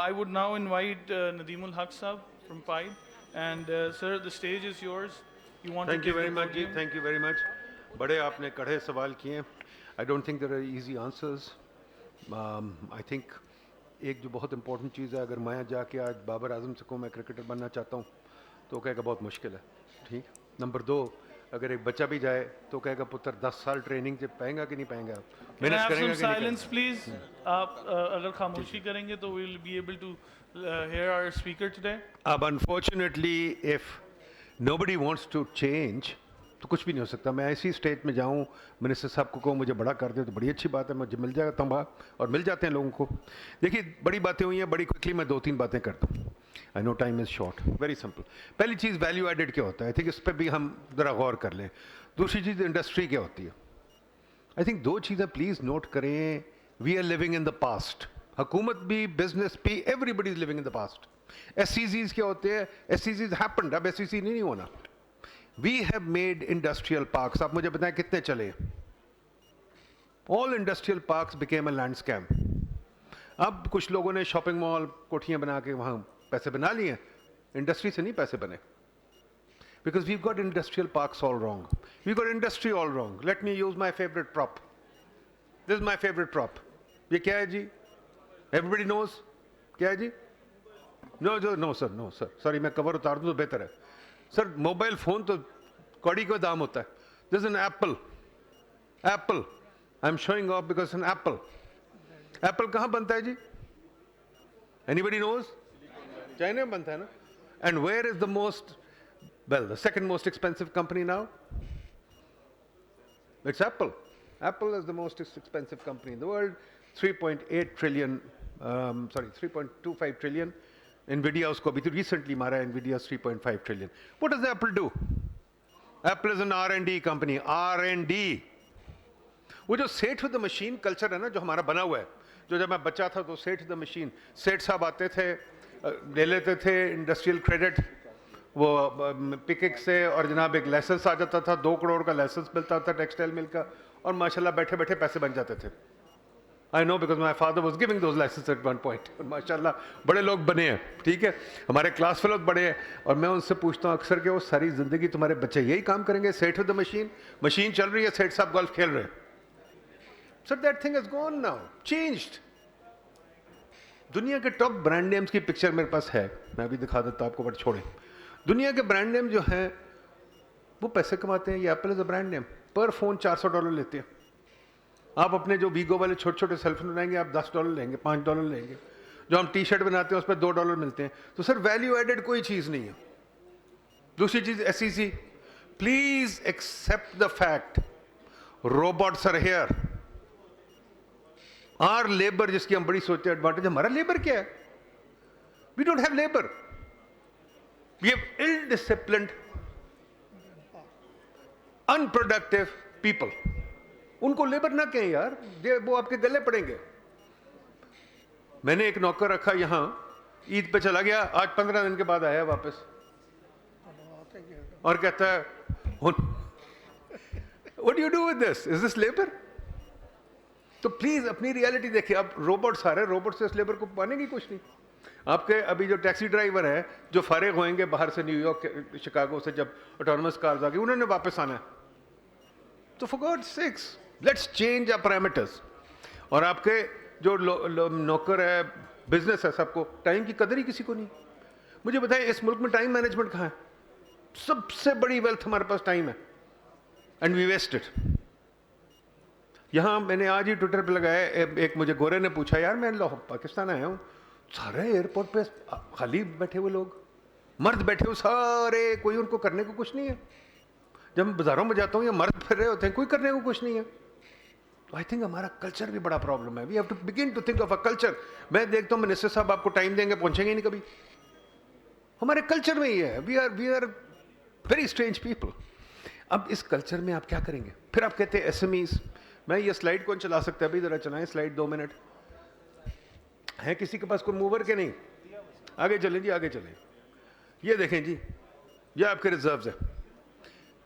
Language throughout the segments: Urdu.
I would now invite Nadeem ul Haq Sahab from PIDE. And sir, the stage is yours. You want Thank to you take very the much G, podium? thank you very much. بڑے آپ نے کڑھے سوال کیے ہیں. I don't think there are easy answers. I think ایک جو بہت امپورٹنٹ چیز ہے, اگر میں جا کے آج بابر اعظم سے کہوں میں کرکٹر بننا چاہتا ہوں تو کہے گا بہت مشکل ہے. ٹھیک. نمبر دو, اگر ایک بچہ بھی جائے تو کہے گا پتر 10 سال ٹریننگ سے پائیں گا کہ نہیں پائیں گا, Can I محنت have کریں some گا کہ نہیں کریں silence, please? آپ اگر خاموشی کریں گے تو we'll be able to hear our speaker today. اب unfortunately if nobody wants to change تو کچھ بھی نہیں ہو سکتا. میں ایسی اسٹیج میں جاؤں, منسٹر صاحب کو کہوں مجھے بڑا کر دے تو بڑی اچھی بات ہے, مجھے مل جائے گا تنبا, اور مل جاتے ہیں لوگوں کو. دیکھیے بڑی باتیں ہوئی ہیں, بڑی کوئکلی میں 2-3 باتیں کرتا ہوں. I know time is short. Very simple. پہلی چیز ویلیو ایڈڈ کیا ہوتا ہے, آئی تھنک اس پہ بھی ہم ذرا غور کر لیں. دوسری چیز انڈسٹری کیا ہوتی ہے. آئی تھنک 2 چیزیں پلیز نوٹ کریں. We are living in the past. حکومت بھی, بزنس بھی, everybody is living in the past. SEZs کیا ہوتے ہیں, ایس سی زیز ہیپنڈ, اب ایس سی سی نہیں ہونا. We have made industrial parks. آپ مجھے بتائیں کتنے چلے. All industrial parks became a land scam. اب کچھ لوگوں نے شاپنگ مال, کوٹھیاں بنا کے وہاں پیسے بنا لیے. انڈسٹری سے نہیں پیسے بنے. Because we've got industrial parks all wrong. We've got industry all wrong. Let me use my favorite prop. This is my favorite prop. یہ کیا ہے جی؟ Everybody knows. کیا ہے جی؟ No sir, no sir. Sorry, میں کور اتار دوں تو بہتر ہے. سر موبائل فون تو کوڑی کا دام ہوتا ہے. This an apple. Apple I am showing off because an apple. Apple کہاں بنتا ہے جی؟ اینی بڈی نوز؟ چائنا میں بنتا ہے نا. And where is the most, well, the second most expensive company now? It's Apple. Apple is the most expensive company in the world. 3.8 trillion, 3.25 trillion. Nvidia اس کو ابھی تو ریسنٹلی مارا ہے. Nvidia 3.5 trillion. What does Apple do? Apple is an R&D company. R&D. وہ جو Seth with the machine culture ہے نا جو ہمارا بنا ہوا ہے, جو جب میں بچہ تھا تو Seth with the machine, Seth صاحب آتے تھے, لے لیتے تھے انڈسٹریل کریڈٹ وہ پکک سے, اور جناب ایک لائسنس آ جاتا تھا, 2 کروڑ کا لائسنس ملتا تھا ٹیکسٹائل مل کا, اور ماشاءاللہ بیٹھے بیٹھے پیسے بن جاتے تھے. I know because my father was giving those licenses at one point. ماشاءاللہ بڑے لوگ بنے ہیں. ٹھیک ہے, ہمارے کلاس فیلوز بڑے ہیں, اور میں ان سے پوچھتا ہوں اکثر کہ وہ ساری زندگی تمہارے بچے یہی کام کریں گے, Seth with the machine, machine چل رہی ہے, سیٹ صاحب گولف کھیل رہے ہیں. So that thing has gone now, changed. دنیا کے ٹاپ برانڈ نیمز کی پکچر میرے پاس ہے, میں بھی دکھا دیتا آپ کو, بٹ چھوڑیں. دنیا کے برانڈ نیم جو ہیں وہ پیسے کماتے ہیں. یہ apple is a brand name. Per phone $400 لیتے ہیں. آپ اپنے جو ویگو والے چھوٹے چھوٹے سیل فون بنائیں گے, آپ $10 لیں گے, $5 لیں گے. جو ہم ٹی شرٹ بناتے ہیں اس پہ $2 ملتے ہیں. تو سر ویلیو ایڈڈ کوئی چیز نہیں ہے. دوسری چیز ایس ای سی, please accept the fact robots are here. Are labour جس کی ہم بڑی سوچتے ہیں ایڈوانٹیج, ہمارا لیبر کیا ہے؟ We don't have labour. We have ill disciplined, unproductive people. ان کو لیبر نہ کہیں یار, وہ آپ کے گلے پڑیں گے. میں نے ایک نوکر رکھا یہاں, عید پہ چلا گیا, آج 15 دن کے بعد آیا واپس, اور کہتا ہے what do you do with this? Is this labor? تو پلیز اپنی ریالٹی دیکھیں. اب روبوٹس آ رہے ہیں, روبوٹ سے اس لیبر کو پانے کی کچھ نہیں. آپ کے ابھی جو ٹیکسی ڈرائیور ہیں جو فارغ ہوئیں گے باہر سے, نیو یارک, شکاگو سے, جب آٹونومس کارز آ گئی, انہوں نے واپس آنا ہے. تو for God's sakes, let's change our parameters. اور آپ کے جو نوکر ہے, بزنس ہے, سب کو ٹائم کی قدر ہی کسی کو نہیں. مجھے بتائیں اس ملک میں ٹائم مینجمنٹ کہاں ہے؟ سب سے بڑی ویلتھ ہمارے پاس ٹائم ہے, اینڈ وی ویسٹ اٹ. یہاں میں نے آج ہی ٹویٹر پہ لگایا, ایک مجھے گورے نے پوچھا, یار میں پاکستان آیا ہوں, سارے ایئرپورٹ پہ خالی بیٹھے ہوئے لوگ, مرد بیٹھے ہوئے سارے, کوئی ان کو کرنے کو کچھ نہیں ہے. جب میں بازاروں میں جاتا ہوں یا مرد پھر رہے ہوتے ہیں, کوئی کرنے کو کچھ نہیں ہے. تو آئی تھنک ہمارا کلچر بھی بڑا پرابلم ہے. We have to begin to think of a culture. میں دیکھتا ہوں منسٹر صاحب آپ کو ٹائم دیں گے, پہنچیں گے نہیں کبھی. ہمارے کلچر میں یہ ہے, we are very strange people. اب اس کلچر میں آپ کیا کریں گے؟ پھر آپ کہتے ہیں ایس ایم ایز. میں یہ سلائڈ کون چلا سکتا ہے ابھی؟ ذرا چلائیں سلائڈ, 2 منٹ ہے کسی کے پاس کوئی موور کے نہیں؟ آگے چلیں جی, آگے چلیں. یہ دیکھیں جی, یہ آپ کے ریزروز ہے.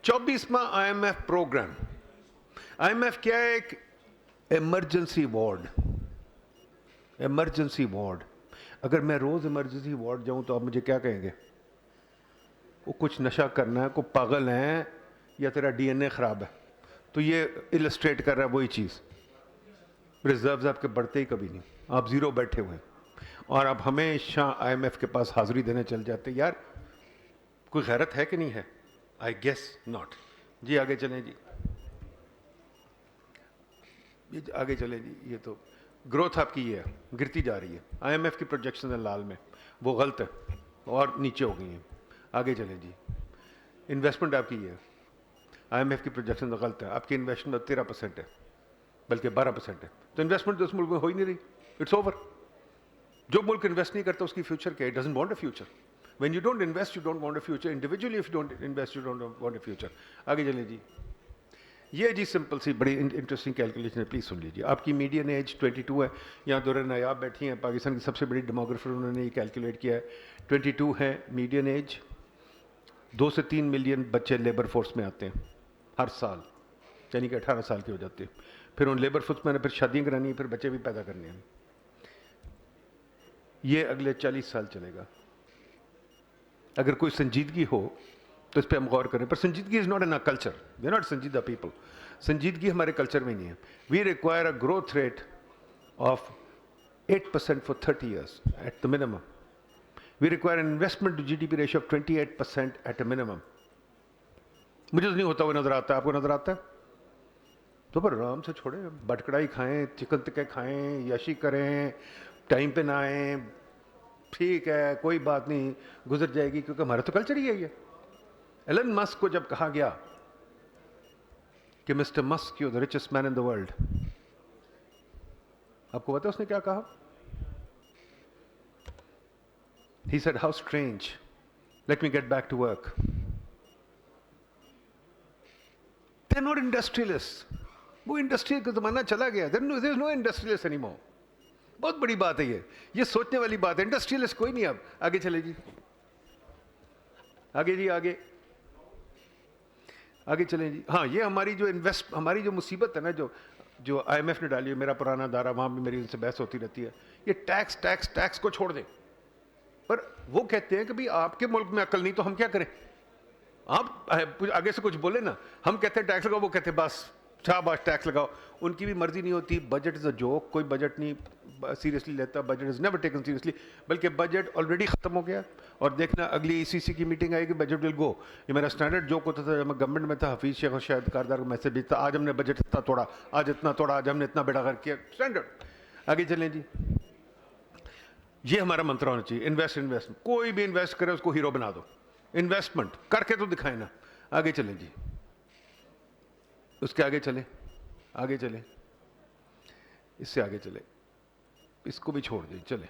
24واں I M F program. I M F کیا ہے؟ ایک ایمرجنسی وارڈ. Emergency ward. اگر میں روز ایمرجنسی وارڈ جاؤں تو آپ مجھے کیا کہیں گے؟ وہ کچھ نشہ کرنا ہے, کوئی پاگل ہیں, یا تیرا ڈی این اے خراب ہے. تو یہ السٹریٹ کر رہا ہے وہی چیز. ریزروز آپ کے بڑھتے ہی کبھی نہیں, آپ زیرو بیٹھے ہوئے ہیں, اور آپ ہمیشہ آئی ایم ایف کے پاس حاضری دینے چل جاتے. یار کوئی غیرت ہے کہ نہیں ہے؟ I guess not. جی آگے چلیں جی, آگے چلیں جی. یہ تو گروتھ آپ کی یہ ہے, گرتی جا رہی ہے. آئی ایم ایف کی پروجیکشن ہے لال میں, وہ غلط ہے اور نیچے ہو گئی ہیں. آگے چلیں جی. انویسٹمنٹ آپ کی یہ ہے, آئی ایم ایف کی پروجیکشن غلط ہے. آپ کی انویسٹمنٹ 13% ہے, بلکہ 12% ہے. تو انویسٹمنٹ تو اس ملک میں ہو ہی نہیں رہی. It's over. جو ملک انویسٹ نہیں کرتا اس کی فیوچر کیا ہے؟ It doesn't want a future. When you don't invest you don't want a future. Individually if you don't invest you don't want a future. آگے چلیں جی. یہ جی سمپل سی بڑی انٹرسٹنگ کیلکولیشن ہے, پلیز سن لیجیے. آپ کی میڈین ایج 22 ہے. یہاں دور نایاب بیٹھی ہیں, پاکستان کی سب سے بڑی ڈیموگرافر, انہوں نے یہ کیلکولیٹ کیا ہے. 22 ہے میڈین ایج. 2 سے 3 ملین بچے لیبر فورس میں آتے ہیں ہر سال, یعنی کہ 18 سال کے ہو جاتے ہیں. پھر ان لیبر فورس میں نے پھر شادیاں کرانی ہیں, پھر بچے بھی پیدا کرنے ہیں. یہ اگلے 40 سال چلے گا. اگر کوئی سنجیدگی ہو تو اس پہ ہم غور کریں. پر سنجیدگی is not in culture. We are not سنجیدہ پیپل. سنجیدگی ہمارے کلچر میں نہیں ہے. We require a growth rate of 8% for 30 years at the minimum. We require an investment to جی ڈی پی ریشو آف 28% ایٹ اے منیمم. مجھے تو نہیں ہوتا, وہ نظر آتا ہے, آپ کو نظر آتا ہے؟ تو پر آرام سے چھوڑیں, بٹکڑائی کھائیں, چکن ٹکے کھائیں, یاشی کریں, ٹائم پہ نہ آئیں, ٹھیک ہے کوئی بات نہیں, گزر جائے گی, کیونکہ ہمارا تو کلچر ہی ہے. ایلن مسک کو جب کہا گیا کہ mister Musk you the richest man in the world, آپ کو پتا اس نے کیا کہا؟ He said, how strange. Let me get back to work. They're not industrialists. وہ انڈسٹری کا زمانہ چلا گیا. There is no industrialist anymore. بہت بڑی بات ہے یہ سوچنے والی بات ہے. انڈسٹریلسٹ کوئی نہیں اب. آگے چلے جی, آگے جی, آگے آگے چلیں جی. ہاں, یہ ہماری جو مصیبت ہے نا, جو آئی ایم ایف نے ڈالی ہے, میرا پرانا ادارہ, وہاں بھی میری ان سے بحث ہوتی رہتی ہے. یہ ٹیکس کو چھوڑ دیں. پر وہ کہتے ہیں کہ بھئی آپ کے ملک میں عقل نہیں تو ہم کیا کریں؟ آپ آگے سے کچھ بولے نا, ہم کہتے ہیں ٹیکس لگاؤ, وہ کہتے ہیں بس شاباش ٹیکس لگاؤ. ان کی بھی مرضی نہیں ہوتی. Budget is a joke. کوئی بجٹ نہیں سیریسلی لیتا. Budget is never taken seriously. بلکہ بجٹ آلریڈی ختم ہو گیا, اور دیکھنا اگلی ای سی سی کی میٹنگ آئے گی, بجٹ ول گو. یہ میرا اسٹینڈرڈ جوک ہوتا تھا جب میں گورنمنٹ میں تھا. حفیظ شیخ اور شاہد کاردار کو میسج بھیجتا, آج ہم نے بجٹ اتنا توڑا, آج اتنا توڑا, آج ہم نے اتنا بیڑا غرق کیا. اسٹینڈرڈ. آگے چلیں جی. یہ ہمارا منتر ہونا چاہیے, انویسٹ. کوئی بھی انویسٹ کرے اس کو ہیرو بنا دو. انویسٹمنٹ کر کے تو دکھائیں نا. آگے چلیں جی, اس کے آگے چلیں, آگے چلیں, اس سے آگے چلیں, اس کو بھی چھوڑ دیں. چلیں,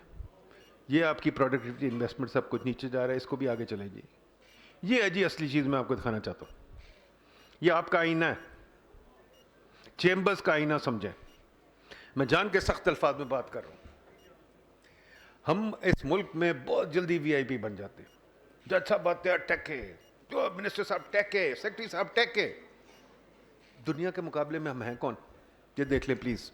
یہ آپ کی پروڈکٹیوٹی انویسٹمنٹ سب کچھ نیچے جا رہا ہے, اس کو بھی آگے چلیں جی. یہ ہے جی اصلی چیز میں آپ کو دکھانا چاہتا ہوں. یہ آپ کا آئینہ ہے, چیمبرز کا آئینہ سمجھیں. میں جان کے سخت الفاظ میں بات کر رہا ہوں. ہم اس ملک میں بہت جلدی وی آئی پی بن جاتے ہیں. جج صاحب باتیں ٹیکے, جو منسٹر صاحب ٹیکے, سیکرٹری صاحب ٹیکے. دنیا کے مقابلے میں ہم ہیں کون؟ یہ دیکھ لیں please.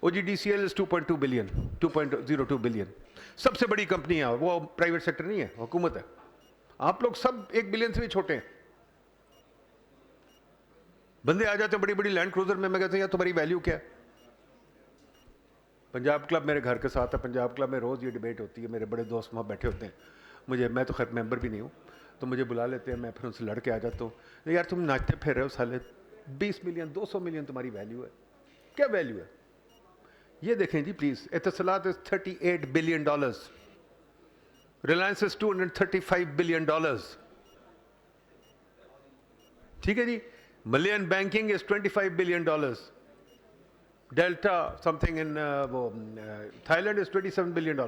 O G D C L is 2.2 billion, 2.02 billion. سب سے بڑی کمپنی ہے, وہ پرائیویٹ سیکٹر نہیں ہے, حکومت ہے. آپ لوگ سب 1 بلین سے بھی چھوٹے ہیں. بندے آ جاتے ہیں بڑی بڑی لینڈ کروزر میں کہتے ہیں یار تمہاری ویلیو کیا ہے؟ پنجاب کلب میرے گھر کے ساتھ ہے. پنجاب کلب میں روز یہ ڈیبیٹ ہوتی ہے. میرے بڑے دوست وہاں بیٹھے ہوتے ہیں. میں تو خیر ممبر بھی نہیں ہوں, تو مجھے بلا لیتے ہیں. میں پھر ان سے لڑ کے آ جاتا ہوں. یار تم ناچتے پھر رہے ہو سالے, 20 ملین 200 ملین تمہاری ویلیو ہے. کیا ویلیو ہے؟ یہ دیکھیں جی please. Etisalat is $38 billion. Reliance is $235 billion. ٹھیک ہے جی. Million banking is $25 billion. Delta something in Thailand is $27 billion.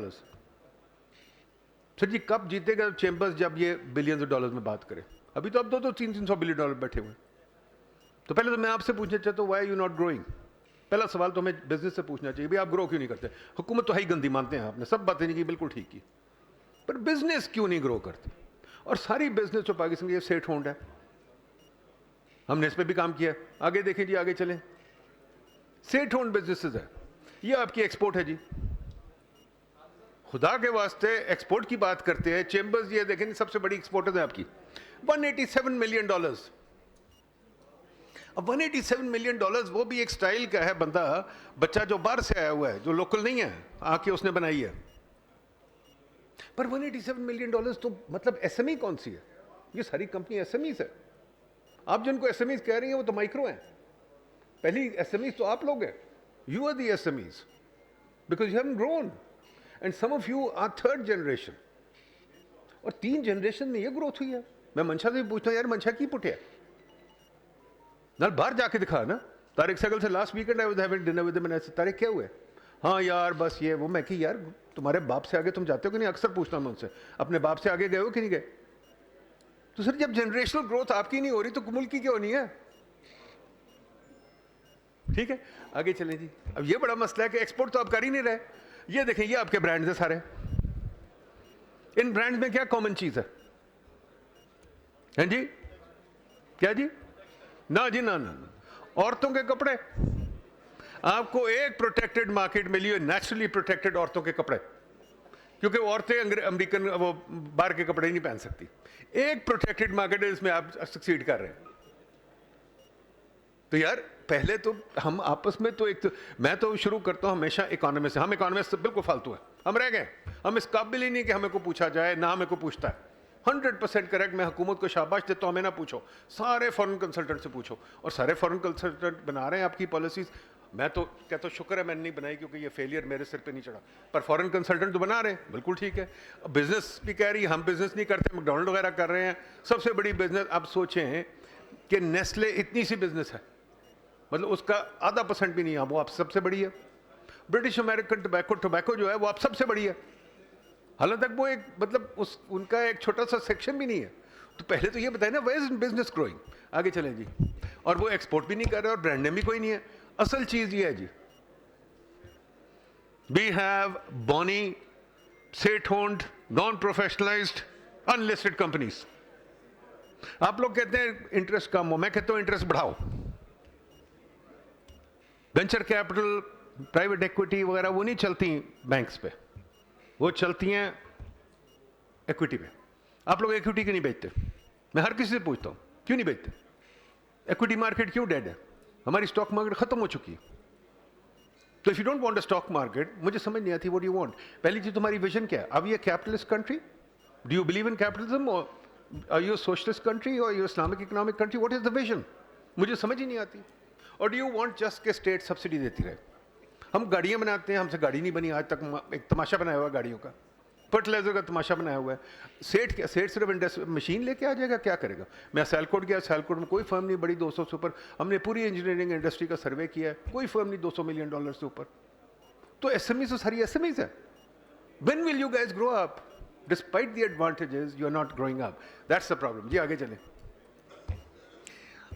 Sir جی کب جیتے گا چیمبرز جب یہ بلینز آف ڈالرز میں بات کرے؟ ابھی تو اب 200-300 بلین ڈالر بیٹھے ہوئے. تو پہلے تو میں آپ سے پوچھنا چاہتا ہوں, وائی یو ناٹ گروئنگ؟ پہلا سوال تو ہمیں بزنس سے پوچھنا چاہیے, بھائی آپ گرو کیوں نہیں کرتے؟ حکومت تو ہی گندی مانتے ہیں, آپ نے سب باتیں نہیں کی, بالکل ٹھیک کی, پر بزنس کیوں نہیں گرو کرتے؟ اور ساری بزنس جو پاکستان کی سیٹ ہونڈ ہے, ہم نے اس پہ بھی کام کیا ہے. آگے دیکھیں جی, آگے چلیں. سیٹ ہونڈ بزنسز ہے. یہ آپ کی ایکسپورٹ ہے جی. خدا کے واسطے ایکسپورٹ کی بات کرتے ہیں, چیمبرز یہ دیکھیں سب سے بڑی ایکسپورٹر ہے آپ کی, $187 million. اب $187 million وہ بھی ایک سٹائل کا ہے, بندہ بچہ جو باہر سے آیا ہوا ہے, جو لوکل نہیں ہے, آ کے اس نے بنائی ہے. پر $187 million تو مطلب ایس ایم ای کون سی ہے؟ یہ ساری کمپنی ایس ایم ایز ہے. آپ جن کو ایس ایم ایز کہہ رہی ہیں وہ تو مائکرو ہیں. پہلی ایس ایم ایز تو آپ لوگ ہیں. You are the SMEs because you haven't grown and some of you are third generation. اور 3 جنریشن میں یہ گروتھ ہوئی ہے. میں منشا سے بھی پوچھتا ہوں, یار منشا کی پٹھیا نال باہر جا کے دکھا نا. طارق سگل سے last weekend I was having dinner with ہم, طارق کیا ہوا ہے؟ ہاں یار بس یہ وہ. میں کہ یار تمہارے باپ سے آگے تم جاتے ہو کہ نہیں؟ اکثر پوچھتا ہوں میں ان سے, اپنے باپ سے آگے گئے ہو کہ نہیں گئے؟ تو سر جب جنریشنل گروتھ آپ کی نہیں ہو رہی تو ملک کی کیا ہونی ہے؟ ٹھیک ہے آگے چلیں جی. اب یہ بڑا مسئلہ ہے کہ ایکسپورٹ تو آپ کر ہی نہیں رہے. یہ دیکھیں یہ آپ کے برانڈز ہیں سارے. ان برانڈز میں کیا کامن چیز ہے؟ ہاں جی کیا جی؟ نہ جی نہ عورتوں کے کپڑے. آپ کو ایک پروٹیکٹڈ مارکیٹ ملی ہے, نیچرلی پروٹیکٹڈ عورتوں کے کپڑے, کیونکہ عورتیں امریکن وہ باہر کے کپڑے نہیں پہن سکتی. ایک پروٹیکٹڈ مارکیٹ ہے, اس میں آپ سکسیڈ کر رہے ہیں. تو یار پہلے تو ہم آپس میں تو ایک میں تو شروع کرتا ہوں ہمیشہ اکانومی سے. ہم اکانومی سے بالکل فالتو ہے, ہم رہ گئے. ہم اس قابل ہی نہیں کہ ہمیں کو پوچھا جائے, نہ ہمیں کو پوچھتا ہے. 100% کریکٹ. میں حکومت کو شاباش دیتا ہوں, ہمیں نہ پوچھو, سارے فورن کنسلٹنٹ سے پوچھو. اور سارے فورن کنسلٹنٹ بنا رہے ہیں آپ کی پالیسیز. میں تو کہتا ہوں شکر ہے میں نے نہیں بنائی, کیونکہ یہ فیلئر میرے سر پہ نہیں چڑھا. پر فورن کنسلٹنٹ تو بنا رہے ہیں, بالکل ٹھیک ہے. بزنس بھی کہہ رہی ہے, ہم بزنس نہیں کرتے, میک ڈونلڈ وغیرہ کر رہے ہیں. سب سے بڑی بزنس آپ سوچیں کہ نیسلے اتنی سی بزنس ہے, مطلب اس کا آدھا % بھی نہیں ہے, وہ آپ سب سے بڑی ہے. برٹش امریکن ٹوبیکو جو ہے وہ آپ سب سے بڑی ہے, حالانکہ وہ ایک مطلب ان کا ایک چھوٹا سا سیکشن بھی نہیں ہے. تو پہلے تو یہ بتائیں نا, ویئر از بزنس گروئنگ. آگے چلیں جی. اور وہ ایکسپورٹ بھی نہیں کر رہے اور برانڈ نیم بھی کوئی نہیں ہے. اصل چیز یہ ہے جی, we have bony set hound non professionalised unlisted companies. آپ لوگ کہتے ہیں انٹرسٹ کم ہو, میں کہتا ہوں انٹرسٹ بڑھاؤ. وینچر کیپٹل, پرائیویٹ ایکویٹی وغیرہ وہ نہیں چلتی بینکس پہ, وہ چلتی ہیں ایکویٹی پہ. آپ لوگ ایکویٹی کیوں نہیں بیچتے؟ میں ہر کسی سے پوچھتا ہوں کیوں نہیں بیچتے؟ ایکویٹی مارکیٹ کیوں ڈیڈ ہے؟ ہماری اسٹاک مارکیٹ ختم ہو چکی ہے. تو if you don't want a stock market, مجھے سمجھ نہیں آتی واٹ یو وانٹ. پہلی چیز تمہاری ویژن کیا ہے؟ اب یہ capitalist country, do you believe in capitalism, اور آر یو سوشلسٹ کنٹری, اور you Islamic economic country? What is the vision? مجھے سمجھ ہی نہیں آتی. اور ڈو یو وانٹ جسٹ کہ اسٹیٹ سبسڈی دیتی رہے؟ ہم گاڑیاں بناتے ہیں, ہم سے گاڑی نہیں بنی آج تک. ایک تماشا بنایا ہوا ہے گاڑیوں کا, فرٹیلائزر کا تماشا بنایا ہوا ہے. سیٹ صرف مشین لے کے آ جائے گا, کیا کرے گا؟ میں سیلکوٹ گیا, سیلکوٹ میں کوئی فرم نہیں بڑی 200 سے اوپر. ہم نے پوری انجینئرنگ انڈسٹری کا سروے کیا ہے, کوئی فرم نہیں $200 ملین سے اوپر. تو ایس ایم ایز تو ساری ایس ایم ایز ہے. When will you guys grow up? Despite the advantages you are not growing up. That's the problem. جی آگے چلیں.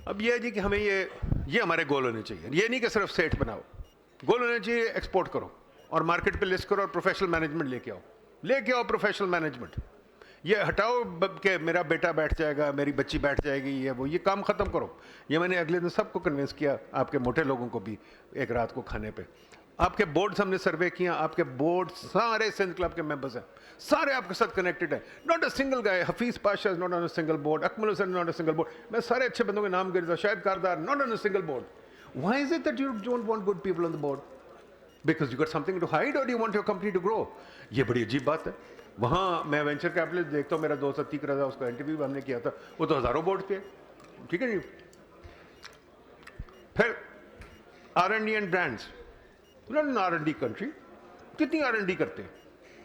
اب یہ ہے جی کہ ہمیں یہ ہمارے گول ہونے چاہیے. یہ نہیں کہ صرف سیٹ بناؤ, گول ہونے چاہیے ایکسپورٹ کرو اور مارکیٹ پہ لسٹ کرو اور پروفیشنل مینجمنٹ لے کے آؤ پروفیشنل مینجمنٹ. یہ ہٹاؤ کہ میرا بیٹا بیٹھ جائے گا, میری بچی بیٹھ جائے گی, یہ کام ختم کرو. یہ میں نے اگلے دن سب کو کنونس کیا, آپ کے موٹے لوگوں کو بھی, ایک رات کو کھانے پہ. آپ کے بورڈز ہم نے سروے کیا, آپ کے بورڈ سارے سندھ کلب کے ممبرز ہیں, سارے آپ کے ساتھ کنیکٹڈ ہیں. Not a single guy. Hafeez Pasha is not on a single board, Akmal Hussain not a single board. میں سارے اچھے بندوں کے نام گرتا, Shahid Kardar not on a single board. Why is it that you don't want good people on the board? Because you got something to hide, اور you want your company to grow. یہ بڑی عجیب بات ہے. وہاں میں وینچر کیپٹلسٹ دیکھتا ہوں, میرا دوست عتیق رضا, اس کا انٹرویو ہم نے کیا تھا, وہ تو ہزاروں بورڈ پہ. ٹھیک ہے جی. پھر R&D and brands. R&D country, کتنی R&D کرتے ہیں؟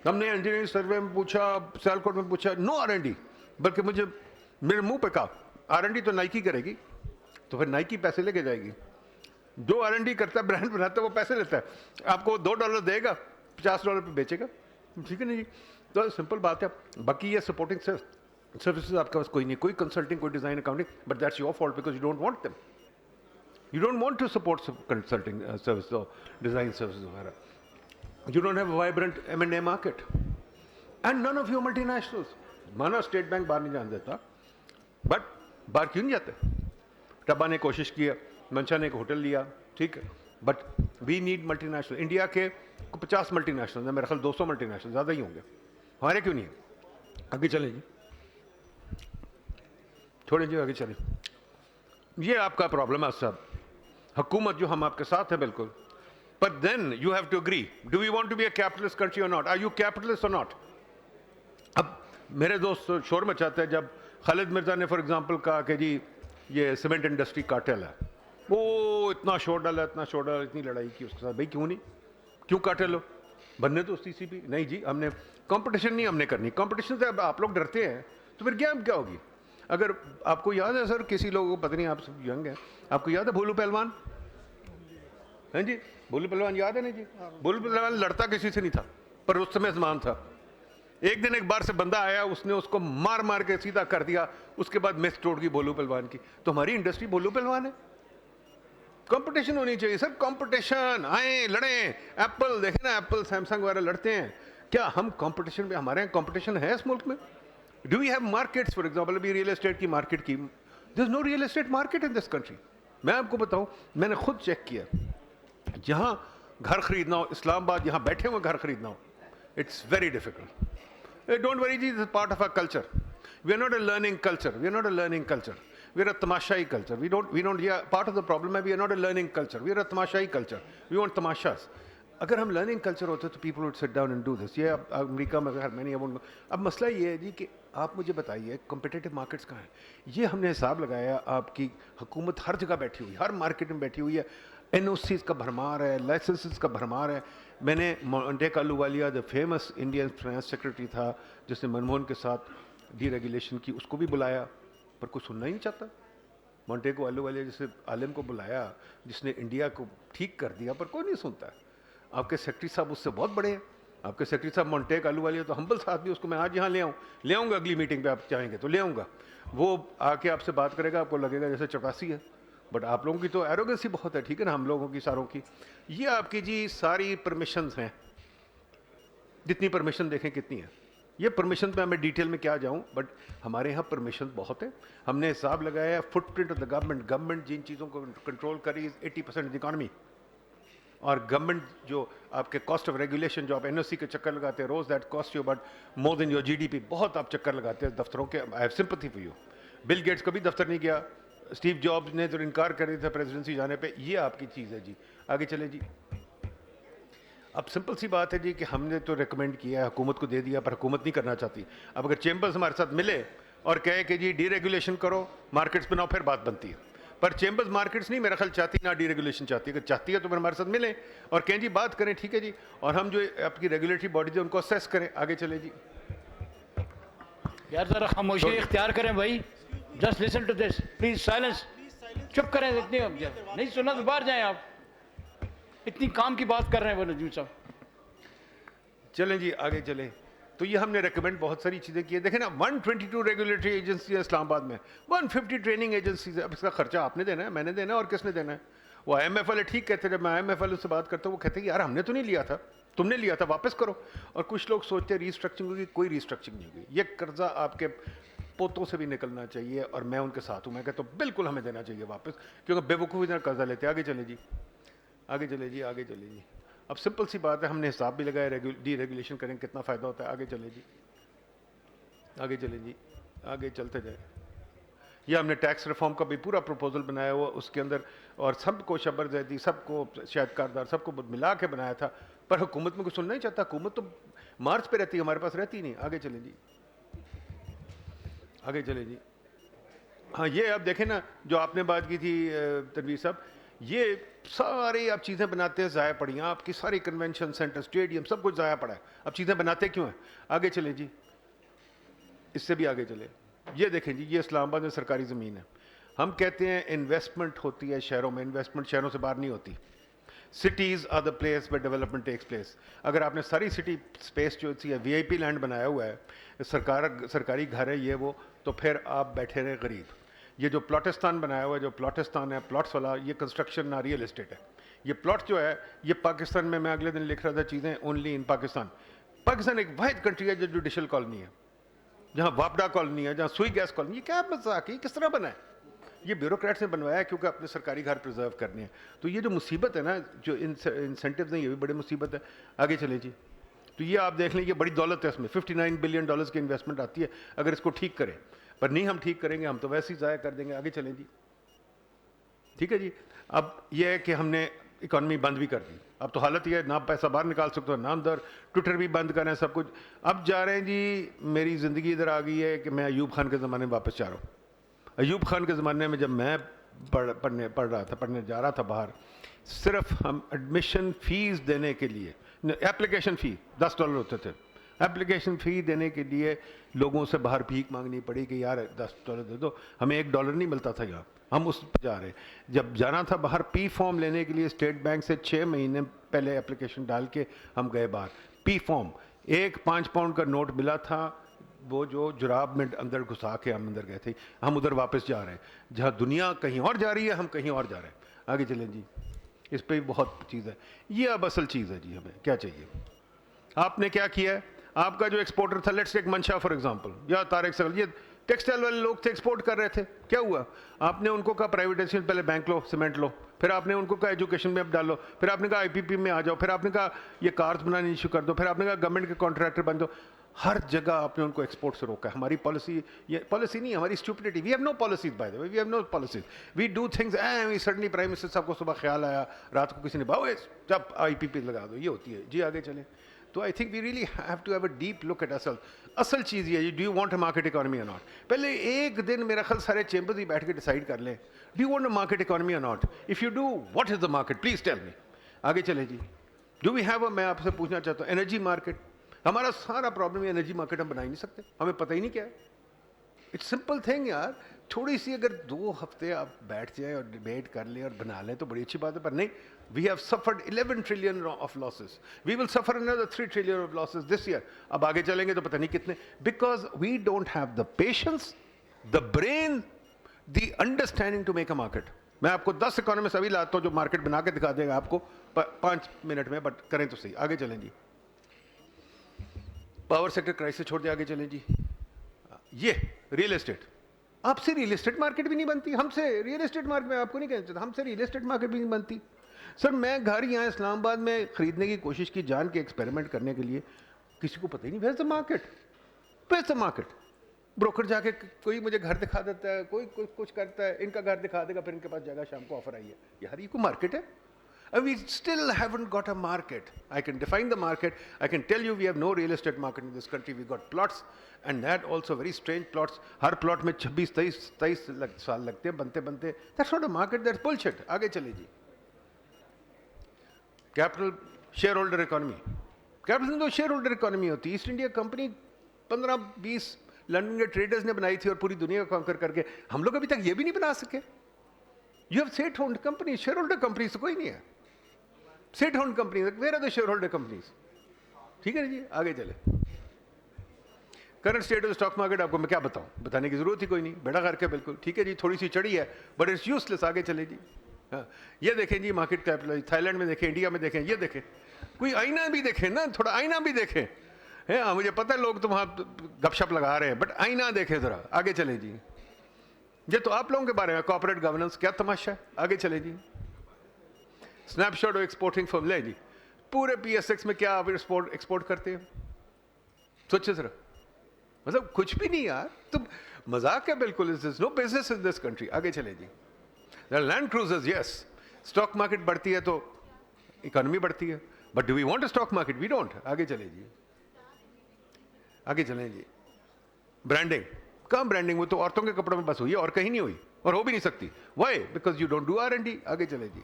ہم نے انجینئرنگ سروے میں پوچھا, سیالکوٹ میں پوچھا, نو R&D. بلکہ مجھے میرے منہ پہ کہا R&D تو نائکی کرے گی. تو پھر نائکی پیسے لے کے جائے گی. جو R&D کرتا ہے, برانڈ بناتا ہے, وہ پیسے لیتا ہے. آپ کو $2 دے گا, $50 پہ بیچے گا. ٹھیک ہے نا جی. تو سمپل بات ہے. باقی یہ سپورٹنگ سروسز آپ کے پاس کوئی نہیں, کوئی کنسلٹنگ, کوئی design, accounting, but that's your fault because you don't want them. You don't want to support some consulting services or design services وغیرہ. You don't have a vibrant M&A market. And none of you multinationals. مانا اسٹیٹ بینک باہر نہیں جان دیتا, بٹ باہر کیوں نہیں جاتے؟ ٹبا نے کوشش کیا, منشا نے ایک ہوٹل لیا, ٹھیک ہے, but we need multi national. India کے 50 ملٹی نیشنل ہیں, میرا خیال 200 ملٹی نیشنل زیادہ ہی ہوں گے, ہمارے کیوں نہیں ہیں. آگے چلیں جی, چھوڑیں جی, آگے چلیں. یہ آپ کا پرابلم ہے صاحب, حکومت جو ہم آپ کے ساتھ ہے بالکل, but then you have to agree, do we want to be a capitalist country or not, are you capitalist or not. اب میرے دوست شور مچاتے ہیں جب خالد مرزا نے فار ایگزامپل کہا کہ جی یہ سیمنٹ انڈسٹری کارٹل ہے, وہ اتنا شور ڈالا, اتنا شور ڈالا, اتنی لڑائی کی اس کے ساتھ. بھائی کیوں نہیں, کیوں کارٹل ہو, بننے تو سی سی پی نہیں جی, ہم نے کمپٹیشن نہیں ہم نے کرنی. کمپٹیشن سے اب آپ لوگ ڈرتے ہیں تو پھر گیم کیا ہوگی. اگر آپ کو یاد ہے سر, کسی لوگوں کو پتہ نہیں, آپ سب ینگ ہیں, آپ کو یاد ہے بھولو پہلوان, ہیں جی, بھولو پہلوان یاد ہے نہیں جی. بھولو پہلوان لڑتا کسی سے نہیں تھا, پر اس سمے زمان تھا. ایک دن ایک بار سے بندہ آیا, اس نے اس کو مار مار کے سیدھا کر دیا, اس کے بعد مس توڑ گئی بھولو پہلوان کی. تو ہماری انڈسٹری بھولو پہلوان ہے. کمپٹیشن ہونی چاہیے سر, کمپٹیشن, آئیں لڑیں. ایپل دیکھیں نا, ایپل سیمسنگ وغیرہ لڑتے ہیں, کیا ہم کمپٹیشن میں, ہمارے یہاں کمپٹیشن ہے اس ملک میں. Do we have markets, for example ابھی ریئل اسٹیٹ کی مارکیٹ کی, there is no real estate market in this country. میں آپ کو بتاؤں, میں نے خود چیک کیا, جہاں گھر خریدنا ہو, اسلام آباد یہاں بیٹھے ہوئے گھر خریدنا ہو, it's very difficult. Don't worry, this is part of our culture. We are not a learning culture. We are not a learning culture. We are a tamashai culture. We don't, yeah, part of the problem is we are not a learning culture. We are a tamashai culture. We want tamashas. اگر ہم لرننگ کلچر ہوتے تو people would sit down and do this. یہ اب امریکہ میں خیر میں نہیں, اب مسئلہ یہ ہے جی کہ آپ مجھے بتائیے کمپٹیٹیو مارکیٹس کہاں ہیں. یہ ہم نے حساب لگایا, آپ کی حکومت ہر جگہ بیٹھی ہوئی, ہر مارکیٹ میں بیٹھی ہوئی ہے, این او سیز کا بھرمار ہے, لائسنسز کا بھرمار ہے. میں نے Montek Ahluwalia the famous Indian finance secretary تھا جس نے منموہن کے ساتھ ڈی ریگولیشن کی, اس کو بھی بلایا پر کوئی سننا ہی نہیں چاہتا. مونٹیک آلووالیہ جیسے عالم کو بلایا جس نے انڈیا کو ٹھیک کر دیا, پر کوئی نہیں سنتا ہے. آپ کے سیکرٹری صاحب اس سے بہت بڑے ہیں, آپ کے سیکرٹری صاحب مونٹیک آلووالیہ تو ہمبل ساتھ بھی, اس کو میں آج یہاں لے آؤں گا اگلی میٹنگ پہ, آپ چاہیں گے تو لے آؤں گا. وہ آ کے آپ سے بات کرے گا, آپ کو لگے گا جیسے چپاسی ہے, بٹ آپ لوگوں کی تو ایروگنسی بہت ہے, ٹھیک ہے نا, ہم لوگوں کی ساروں کی. یہ آپ کی جی ساری پرمیشنز ہیں, جتنی پرمیشن دیکھیں کتنی ہیں. یہ پرمیشن پہ میں ڈیٹیل میں کیا جاؤں, بٹ ہمارے یہاں پرمیشن بہت ہے. ہم نے حساب لگایا footprint of the government جن چیزوں کو کنٹرول کری 80% اکانومی, اور گورنمنٹ جو آپ کے کاسٹ آف ریگولیشن جو آپ این او سی کے چکر لگاتے ہیں روز, that cost you about more than your G D P. بہت آپ چکر لگاتے ہیں دفتروں کے, I have sympathy for you. Bill Gates کبھی دفتر نہیں گیا, اسٹیو جابز نے تو انکار کر دیا تھا پریزیڈنسی جانے پہ. یہ آپ کی چیز ہے جی. آگے چلے جی. اب سمپل سی بات ہے جی کہ ہم نے تو ریکمینڈ کیا ہے, حکومت کو دے دیا, پر حکومت نہیں کرنا چاہتی. اب اگر چیمبرز ہمارے ساتھ ملے اور کہے کہ جی ڈی ریگولیشن کرو, مارکیٹس بناؤ, پھر بات بنتی ہے. پر چیمبرز مارکیٹس نہیں میرا خیال چاہتی, نہ ڈی ریگولیشن چاہتی. اگر چاہتی ہے تو پھر ہمارے ساتھ ملیں اور کہیں جی بات کریں, ٹھیک ہے جی, اور ہم جو آپ کی ریگولیٹری باڈیز ہیں ان کو اسیس کریں. آگے چلے جی. یار ذرا خاموشی اختیار کریں بھائی, just listen to this please, silence, چپ کریں. اتنی نہیں سننا تو باہر جائیں. آپ اتنی کام کی بات کر رہے ہیں وہ نجیم صاحب. چلیں جی آگے چلیں. تو یہ ہم نے ریکمینڈ بہت ساری چیزیں کی ہیں. دیکھیں نا 122 ریگولیٹری ایجنسی ہے اسلام آباد میں, 150 ٹریننگ ایجنسیز ہے. اب اس کا خرچہ آپ نے دینا ہے, میں نے دینا ہے, اور کس نے دینا ہے. وہ آئی ایم ایف والے ٹھیک کہتے ہیں, جب میں آئی ایم ایف والے سے بات کرتا ہوں وہ کہتے ہیں یار ہم نے تو نہیں لیا تھا, تم نے لیا تھا, واپس کرو. اور کچھ لوگ سوچتے ہیں ریسٹرکچرنگ ہوگی, کوئی ریسٹرکچرنگ نہیں ہوگی. یہ قرضہ آپ کے پوتوں سے بھی نکلنا چاہیے, اور میں ان کے ساتھ ہوں. میں کہتا ہوں بالکل ہمیں دینا چاہیے واپس, کیونکہ بے وقوفی طرح قرضہ لیتے. آگے چلے جی, آگے چلے جی, آگے چلے جی. اب سمپل سی بات ہے, ہم نے حساب بھی لگایا, ڈی ریگولیشن کریں کتنا فائدہ ہوتا ہے. آگے چلے جی, آگے چلیں جی, آگے چلتے جائیں. یہ ہم نے ٹیکس ریفارم کا بھی پورا پروپوزل بنایا ہوا, اس کے اندر اور سب کو شبر زیدی, سب کو شاید کاردار, سب کو ملا کے بنایا تھا. پر حکومت میں کوئی سننا نہیں چاہتا. حکومت تو مارچ پہ رہتی ہے, ہمارے پاس رہتی نہیں. آگے چلیں جی, آگے چلیں جی. ہاں یہ آپ دیکھیں نا جو آپ نے بات کی تھی تنویر صاحب, یہ ساری آپ چیزیں بناتے ہیں ضائع پڑی ہیں. آپ کی ساری کنونشن سینٹر, اسٹیڈیم, سب کچھ ضائع پڑا ہے. اب چیزیں بناتے کیوں ہیں. آگے چلیں جی, اس سے بھی آگے چلے. یہ دیکھیں جی, یہ اسلام آباد میں سرکاری زمین ہے. ہم کہتے ہیں انویسٹمنٹ ہوتی ہے شہروں میں, انویسٹمنٹ شہروں سے باہر نہیں ہوتی. Cities are the place where development takes place. اگر آپ نے ساری سٹی اسپیس جو ہے وی آئی پی لینڈ بنایا ہوا ہے, سرکاری گھر ہے یہ وہ, تو پھر آپ بیٹھے رہے غریب. یہ جو پلاٹستان بنایا ہوا ہے, جو پلاٹستان ہے پلاٹس والا, یہ کنسٹرکشن نہ ریئل اسٹیٹ ہے. یہ پلاٹ جو ہے یہ پاکستان میں اگلے دن لکھ رہا تھا چیزیں اونلی ان پاکستان. پاکستان ایک واحد کنٹری ہے جو جوڈیشل کالونی ہے, جہاں واپڈا کالونی ہے, جہاں سوئی گیس کالونی. یہ کیا مذاق ہے, کس طرح بنا ہے. یہ بیوروکریٹس نے بنوایا ہے کیونکہ اپنے سرکاری گھر پرزرو کرنے ہیں. تو یہ جو مصیبت ہے نا, جو انسینٹیوز ہیں, یہ بھی بڑی مصیبت ہے. آگے چلیں جی. تو یہ آپ دیکھ لیں, یہ بڑی دولت ہے اس میں, $59 بلین کی انویسٹمنٹ آتی ہے اگر اس کو ٹھیک کریں. پر نہیں ہم ٹھیک کریں گے, ہم تو ویسے ہی ضائع کر دیں گے. آگے چلیں جی. ٹھیک ہے جی. اب یہ ہے کہ ہم نے اکانومی بند بھی کر دی. اب تو حالت یہ ہے, نہ پیسہ باہر نکال سکتے ہو, نہ اندر. ٹویٹر بھی بند کریں, سب کچھ. اب جا رہے ہیں جی, میری زندگی ادھر آ گئی ہے کہ میں ایوب خان کے زمانے میں واپس جا رہا ہوں. ایوب خان کے زمانے میں جب میں پڑھنے جا رہا تھا باہر, صرف ہم ایڈمیشن فیس دینے کے لیے, اپلیکیشن فی $10 ہوتے تھے, اپلیکیشن فی دینے کے لیے لوگوں سے باہر بھیک مانگنی پڑی کہ یار $10 دے دو. ہمیں $1 نہیں ملتا تھا یہاں, ہم اس پہ جا رہے. جب جانا تھا باہر پی فارم لینے کے لیے, اسٹیٹ بینک سے 6 مہینے پہلے اپلیکیشن ڈال کے ہم گئے باہر. پی فارم, ایک £5 کا نوٹ ملا تھا, وہ جو جراب میں اندر گھسا کے ہم اندر گئے تھے. ہم ادھر واپس جا رہے ہیں جہاں دنیا کہیں اور جا رہی ہے, ہم کہیں اور جا رہے ہیں. آگے چلیں جی. اس پہ بھی بہت چیز ہے. یہ اب اصل چیز ہے جی, ہمیں کیا چاہیے. آپ نے کیا کیا ہے, آپ کا جو ایکسپورٹر تھا, لیٹس ٹیک منشا فار ایگزامپل, یا طارق سگل, یہ ٹیکسٹائل والے لوگ تھے, ایکسپورٹ کر رہے تھے. کیا ہوا, آپ نے ان کو کہا پرائیویٹائزیشن, پہلے بینک لو, سیمنٹ لو, پھر آپ نے ان کو کہا ایجوکیشن میں اب ڈالو, پھر آپ نے کہا IPP میں آ جاؤ, پھر آپ نے کہا یہ کارز بنانی ایشو کر دو, پھر آپ نے کہا گورنمنٹ کے کانٹریکٹر بن دو. ہر جگہ آپ نے ان کو ایکسپورٹ سے روکا ہے. ہماری پالیسی, یہ پالیسی نہیں, ہماری stupidity. We have no policies by the way, we have no policies. We do things suddenly. Prime minister صاحب کو صبح خیال آیا, رات کو کسی نے بھاؤ جب IPP لگا دو, یہ ہوتی ہے جی. آگے چلیں. تو I think we really have to have a deep look at اصل چیز یہ ہے, do you want a market economy اور ناٹ. پہلے ایک دن میرا خیال سارے چیمبرز ہی بیٹھ کے ڈیسائیڈ کر لیں, do you want a market economy اور not. If you do, what is the market, please tell me. آگے چلیں جی. ڈو وی ہیو, میں آپ سے پوچھنا چاہتا ہوں, انرجی مارکیٹ. ہمارا سارا پرابلم ہے انرجی مارکیٹ ہم بنا ہی نہیں سکتے, ہمیں پتہ ہی نہیں کیا ہے. اٹس سمپل تھنگ یار. تھوڑی سی اگر 2 ہفتے آپ بیٹھ جائیں اور ڈیبیٹ کر لیں اور بنا لیں تو بڑی اچھی بات ہے. پر نہیں, we have suffered 11 trillion of losses, we will suffer another 3 trillion of losses this year. اب آگے چلیں گے تو پتہ نہیں کتنے, because we don't have the patience, the brain, the understanding to make a market. میں آپ کو 10 اکانومسٹ ابھی لاتا ہوں جو مارکیٹ بنا کے دکھا دے گا آپ کو 5 منٹ میں, بٹ کریں تو صحیح. آگے چلیں جی. پاور سیکٹر کرائسس چھوڑ دیں. آگے چلیں جی. یہ ریئل اسٹیٹ, آپ سے ریئل اسٹیٹ مارکیٹ بھی نہیں بنتی. ہم سے ریئل اسٹیٹ مارکیٹ, میں آپ کو نہیں کہنا چاہتا, ہم سے ریئل اسٹیٹ مارکیٹ بھی نہیں بنتی. سر میں گھر یہاں اسلام آباد میں خریدنے کی کوشش کی جان کے ایکسپیریمنٹ کرنے کے لیے, کسی کو پتہ ہی نہیں where is the market, where is the market. Broker جا کے کوئی مجھے گھر دکھا دیتا ہے, کوئی کچھ کرتا ہے, ان کا گھر دکھا دے گا, پھر ان کے پاس جائے گا, شام کو آفر آئی ہے. یار یہ کوئی مارکیٹ ہے؟ We still haven't got a market. I can define the market. I can tell you we have no real estate market in this country. We've got plots, and that also very strange plots. Hare plot میں 26-23 سال لگتے ہیں بنتے بنتے. That's not a market, that's bullshit. آگے چلے جی. Capital shareholder economy. Capital تو شیئر ہولڈر اکانومی ہوتی ہے. ایسٹ انڈیا کمپنی 15-20 لنڈن کے ٹریڈرز نے بنائی تھی اور پوری دنیا کو کانکر کر کے. ہم لوگ ابھی تک یہ بھی نہیں بنا سکے. You have state owned companies, share holder companies تو کوئی نہیں ہے. State held companies, where are the share holder companies. ٹھیک ہے جی. آگے چلے. Current state of stock market آپ کو میں کیا بتاؤں, بتانے کی ضرورت ہی کوئی نہیں, بیڑا کر کے بالکل. ٹھیک ہے جی. تھوڑی سی چڑھی ہے بٹ اٹس یوز لیس. آگے چلے جی. ہاں یہ دیکھیں جی مارکیٹ کیپٹل, تھائی لینڈ میں دیکھیں, انڈیا میں دیکھیں, یہ دیکھیں, کوئی آئینہ بھی دیکھیں نا, تھوڑا آئینہ بھی دیکھیں. ہاں مجھے پتہ ہے لوگ تو وہاں گپ شپ لگا رہے ہیں, بٹ آئینہ دیکھیں ذرا. آگے چلے جی. یہ تو آپ لوگوں کے بارے میں کارپوریٹ گورننس, کیا تماشا ہے. آگے چلے جی. اسنیپ شاٹ اور ایکسپورٹنگ فرم لیں جی. پورے PSX میں کیا آپ ایکسپورٹ کرتے ہیں, سوچے ذرا. مطلب کچھ بھی نہیں یار, تو مذاق ہے بالکل. No business in this country. آگے چلے جی. Land cruisers, yes, stock market بڑھتی ہے تو اکانومی بڑھتی ہے, but do we want a stock market, we don't. آگے چلے جی. آگے چلیں جی. برانڈنگ, کہاں برانڈنگ, وہ تو عورتوں کے کپڑوں میں بس ہوئی ہے اور کہیں نہیں ہوئی اور ہو بھی نہیں سکتی. Why? Because you don't do R&D. آگے چلے جی.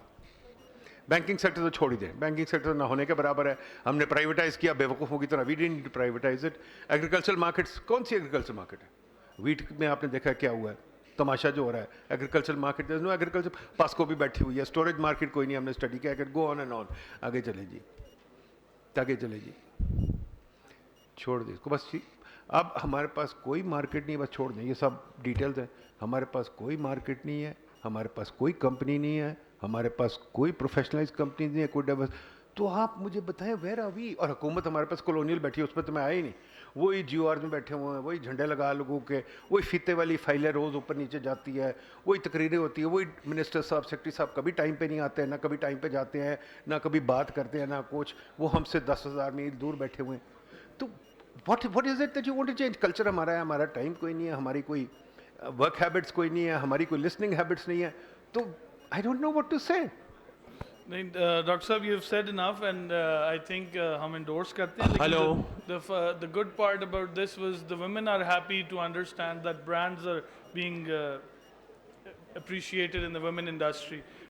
بینکنگ سیکٹر تو چھوڑ ہی دیں, بینکنگ سیکٹر نہ ہونے کے برابر ہے. ہم نے پرائیویٹائز کیا بیوقوفوں کی طرح. We don't need to privatize it. Agriculture markets, کون سی ایگریکلچر مارکیٹ ہے؟ ویٹ میں آپ نے دیکھا کیا ہوا ہے, تماشا جو ہو رہا ہے. ایگریکلچر مارکیٹ, نو ایگریکلچر. پاسکو بھی بیٹھی ہوئی ہے. اسٹوریج مارکیٹ کوئی نہیں, ہم نے اسٹڈی کیا. گو آن اینڈ آن. آگے چلے جی. آگے چلے جی. چھوڑ دیں اس کو بس. اب ہمارے پاس کوئی مارکیٹ نہیں, بس چھوڑ دیں, یہ سب ڈیٹیلز ہیں. ہمارے پاس کوئی مارکیٹ نہیں ہے, ہمارے پاس کوئی کمپنی نہیں ہے, ہمارے پاس کوئی پروفیشنلائز کمپنی نہیں ہے, کوئی تو آپ مجھے بتائیں ویئر آر وی. اور حکومت ہمارے پاس کولونیل بیٹھی ہے, اس پہ تو میں آیا ہی نہیں. وہی جیو آر میں بیٹھے ہوئے ہیں, وہی جھنڈے لگا لوگوں کے, وہی فیتے والی فائلیں روز اوپر نیچے جاتی ہے, وہی تقریریں ہوتی ہیں, وہی منسٹر صاحب سیکرٹری صاحب کبھی ٹائم پہ نہیں آتے ہیں, نہ کبھی ٹائم پہ جاتے ہیں, نہ کبھی بات کرتے ہیں, نہ کچھ. وہ ہم سے 10,000 میل دور بیٹھے ہوئے ہیں. تو what is it that you want to change? Culture ہمارا ہے, ہمارا ٹائم کوئی نہیں ہے, ہماری کوئی ورک ہیبٹس کوئی نہیں ہے, ہماری کوئی لسننگ ہیبٹس نہیں ہے. تو I don't know what to say. نہیں ڈاکٹر صاحب you have said enough and I think ہم انڈورس کرتے ہیں. Hello. The good part about this was the women are happy to understand that brands are being appreciated in the women industry.